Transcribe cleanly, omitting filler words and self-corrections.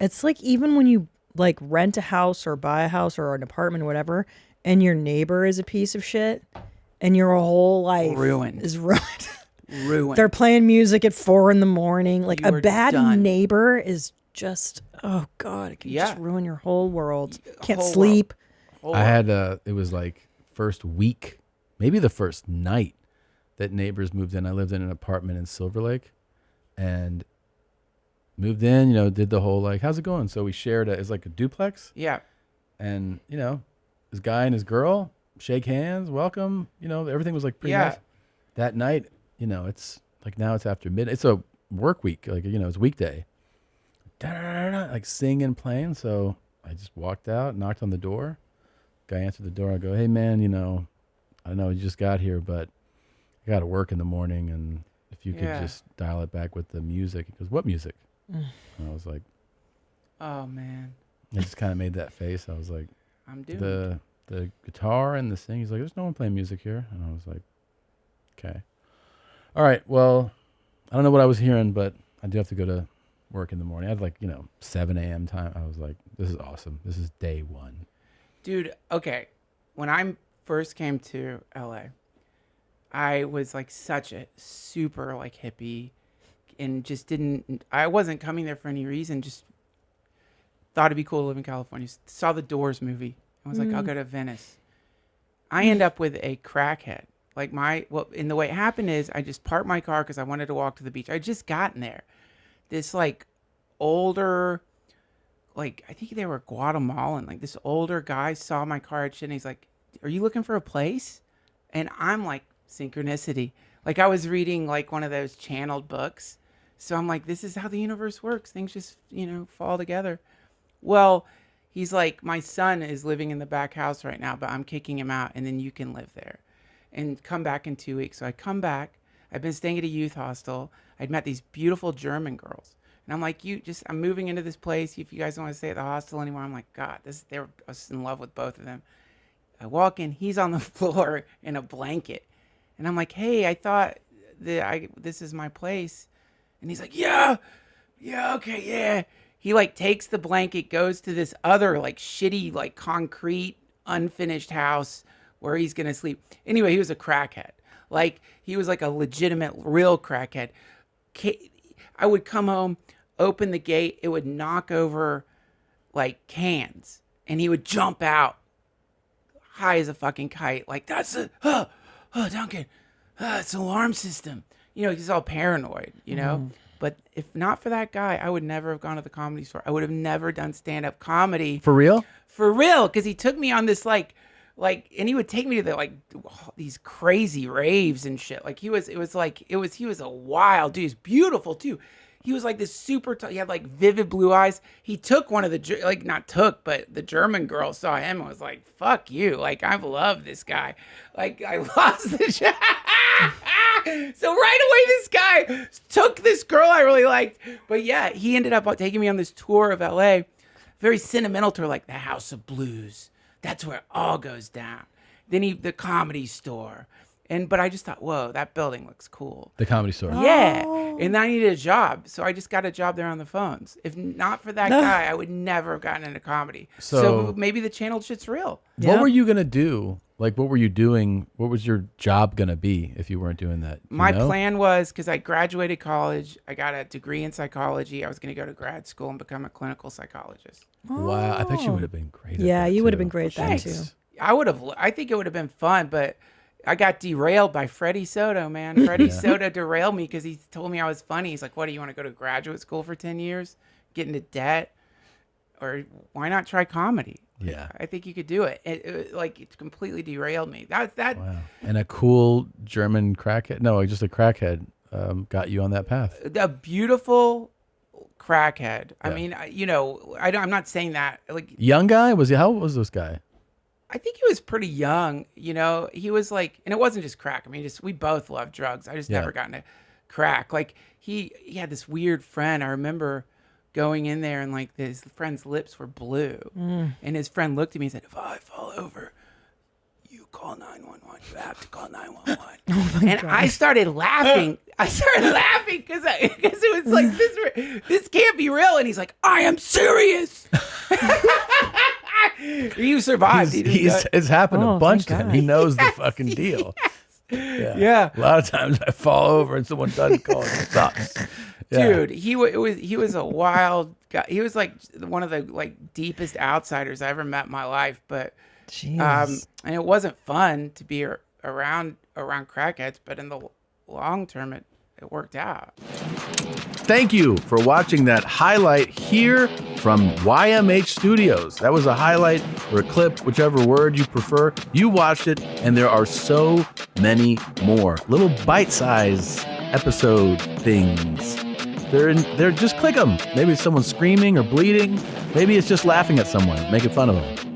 It's like even when you like rent a house or buy a house or an apartment or whatever, and your neighbor is a piece of shit, and your whole life Ruined. is ruined. They're Ruined. playing music at 4 a.m. Like You a are bad done. neighbor is just, oh God, it can just Yeah. ruin your whole world. Can't Whole world. sleep. Whole I world. had it was like first week, maybe the first night that neighbors moved in. I lived in an apartment in Silver Lake, and moved in. Did the whole like, how's it going? So we shared it's like a duplex, Yeah. and this guy and his girl shake hands, welcome. Everything was like pretty Yeah. nice. That night, it's like now it's after midnight. It's a work week, like it's weekday. Da-da-da-da, like singing, playing. So I just walked out, knocked on the door. Guy answered the door. I go, hey man, I know you just got here, but I got to work in the morning, and if you could Yeah. just dial it back with the music. He goes, what music? And I was like, Oh man. I just kind of made that face. I was like, I'm doomed. the guitar and the thing. He's like, there's no one playing music here. And I was like, okay. All right. Well, I don't know what I was hearing, but I do have to go to work in the morning. I had like, 7 a.m. time. I was like, this is awesome. This is day one. Dude, okay. When I first came to LA, I was like such a super like hippie and just I wasn't coming there for any reason, just thought it'd be cool to live in California. Saw the Doors movie. I was like, I'll go to Venice. I end up with a crackhead. Like and the way it happened is I just parked my car because I wanted to walk to the beach. I had just gotten there. This like older, like I think they were Guatemalan. Like this older guy saw my car at shit and he's like, "Are you looking for a place?" And I'm like, synchronicity. Like I was reading like one of those channeled books. So I'm like, this is how the universe works. Things just, fall together. Well, he's like, my son is living in the back house right now, but I'm kicking him out and then you can live there and come back in 2 weeks. So I come back. I've been staying at a youth hostel. I'd met these beautiful German girls. And I'm like, I'm moving into this place. If you guys don't want to stay at the hostel anymore, I'm like, God, I was in love with both of them. I walk in, he's on the floor in a blanket. And I'm like, hey, I thought this is my place. And he's like, yeah, okay, yeah. He like takes the blanket, goes to this other like shitty, like concrete, unfinished house where he's going to sleep. Anyway, he was a crackhead. Like he was like a legitimate, real crackhead. I would come home, open the gate, it would knock over like cans and he would jump out high as a fucking kite. Like that's Duncan, it's an alarm system. He's all paranoid. But if not for that guy, I would never have gone to the Comedy Store. I would have never done stand-up comedy. For real? For real, because he took me on this and he would take me to these crazy raves and shit. Like he was a wild dude. He's beautiful too. He was like this super, he had like vivid blue eyes. He took one of but the German girl saw him and was like, fuck you. Like, I love this guy. Like, I lost the shit. So right away, this guy took this girl I really liked. But yeah, he ended up taking me on this tour of LA. Very sentimental tour, like the House of Blues. That's where it all goes down. Then the Comedy Store. But I just thought, whoa, that building looks cool. The Comedy Store. Yeah. And I needed a job. So I just got a job there on the phones. If not for that guy, I would never have gotten into comedy. So maybe the channel shit's real. What were you going to do? Like, what were you doing? What was your job going to be if you weren't doing that? My plan was, because I graduated college, I got a degree in psychology. I was going to go to grad school and become a clinical psychologist. Wow. I bet you would have been great. Yeah, at that you would have too. been great at that too. I think it would have been fun, but I got derailed by Freddie Soto, man. Freddie Soto derailed me because he told me I was funny. He's like, what, do you want to go to graduate school for 10 years? Get into debt? Or why not try comedy? Yeah. I think you could do it. It completely derailed me. That. Wow. And a cool German crackhead. No, just a crackhead got you on that path. A beautiful crackhead. Yeah. I mean, I'm not saying that. Like, Young guy? How old was this guy? I think he was pretty young. He was like, and it wasn't just crack. I mean, we both love drugs. I just never got into crack. Like he had this weird friend. I remember going in there and like his friend's lips were blue, and his friend looked at me and said, "If I fall over, you call 911. You have to call 911. And I started laughing. because it was like, this can't be real. And he's like, I am serious. He survived. It's happened a bunch to him. He knows the fucking deal. Yeah. A lot of times I fall over and someone doesn't call it. It sucks. Yeah. Dude, he was a wild guy. He was like one of the like deepest outsiders I ever met in my life. But and it wasn't fun to be around crackheads. But in the long term, it worked out. Thank you for watching that highlight here from YMH Studios. That was a highlight or a clip, whichever word you prefer. You watched it, and there are so many more little bite-sized episode things. They're just click them. Maybe it's someone screaming or bleeding. Maybe it's just laughing at someone, making fun of them.